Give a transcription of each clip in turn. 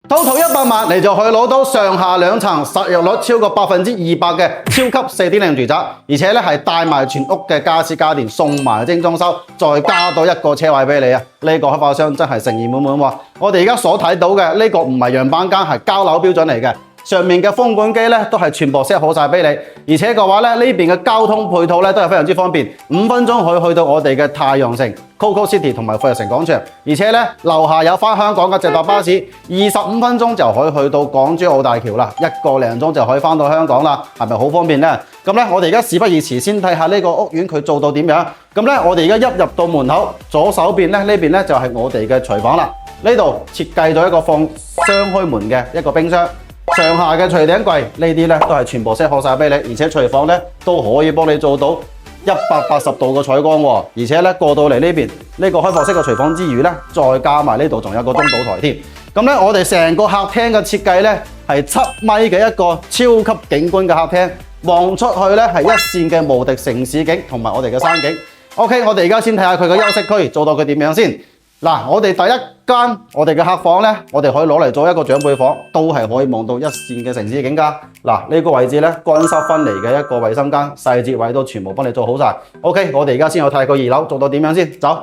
Total 100萬，你就可以攞到上下兩層實用率超過200%嘅超級4.0住宅，而且咧係帶埋全屋嘅家私家電，送埋精裝修，再加到一個車位俾你啊！呢個開發商真係誠意滿滿喎。我哋而家所睇到嘅呢個唔係樣板間，係交樓標準嚟嘅。上面嘅風管機咧都係全部 set 好晒俾你，而且嘅話咧呢邊嘅交通配套咧都係非常之方便，5分鐘可以去到我哋嘅太陽城、Coco City 同埋富日城廣場，而且咧樓下有返香港嘅直達巴士，25分鐘就可以去到港珠澳大橋啦，1個零鐘就可以返到香港啦，係咪好方便呢？咁咧我哋而家事不宜遲，先睇下呢個屋苑佢做到點樣。咁咧我哋而家一入到門口，左手邊咧呢邊咧就係我哋嘅廚房啦，呢度設計咗一個放雙開門嘅一個冰箱。上下嘅廚頂櫃呢啲咧都係全部 set 好晒俾你，而且廚房咧都可以幫你做到180度嘅採光喎，而且咧過到嚟呢邊呢個開放式嘅廚房之餘咧，再加埋呢度仲有個中島台添。咁咧我哋成個客廳嘅設計咧係7米嘅一個超級景觀嘅客廳，望出去咧係一線嘅無敵城市景同埋我哋嘅山景。OK， 我哋而家先睇下佢嘅休息區做到佢點樣先。嗱，我哋第一間我哋嘅客房咧，我哋可以攞嚟做一個長輩房，都係可以望到一線嘅城市景㗎。嗱，呢個位置咧乾濕分離嘅一個衛生間，細節位都全部幫你做好晒。OK， 我哋而家先去睇個2樓做到點樣先，走。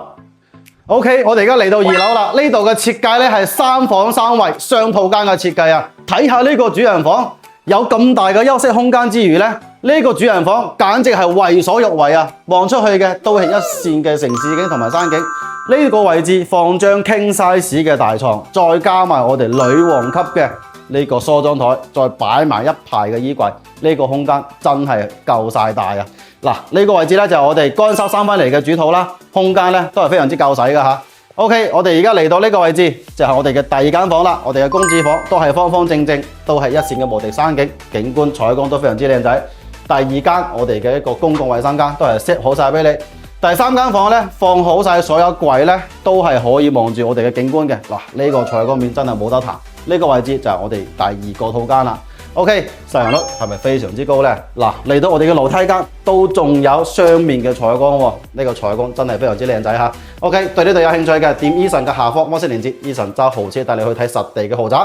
OK， 我哋而家嚟到2樓啦，呢度嘅設計咧係3房3衛雙套間嘅設計啊。睇下呢個主人房有咁大嘅休息空間之餘咧，呢個主人房簡直係為所欲為啊！望出去嘅都係一線嘅城市景同埋山景。呢個位置放張 king size 嘅大床，再加埋我哋女王級嘅呢個梳妝台，再擺埋一排嘅衣櫃，呢個空間真係夠晒大啊！嗱，呢個位置咧就係我哋乾濕3分離嘅主套啦，空間咧都係非常之夠使㗎吓。OK， 我哋而家嚟到呢個位置就係我哋嘅第2間房啦，我哋嘅公子房都係方方正正，都係一線嘅無敵山景，景觀採光都非常之靚仔。第2間我哋嘅一個公共衛生間都係 set 好晒俾你。第3間房咧放好晒所有櫃咧，都係可以望住我哋嘅景觀嘅。嗱，呢個採光面真係冇得彈。呢個位置就係我哋第2個套間啦。OK， 實用率係咪非常之高呢？嗱，嚟到我哋嘅樓梯間都仲有雙面嘅採光喎，呢個採光真係非常之靚仔嚇。OK， 對呢度有興趣嘅點 Eason 嘅下方摩斯鏈接，Eason 揸豪車帶你去睇實地嘅豪宅。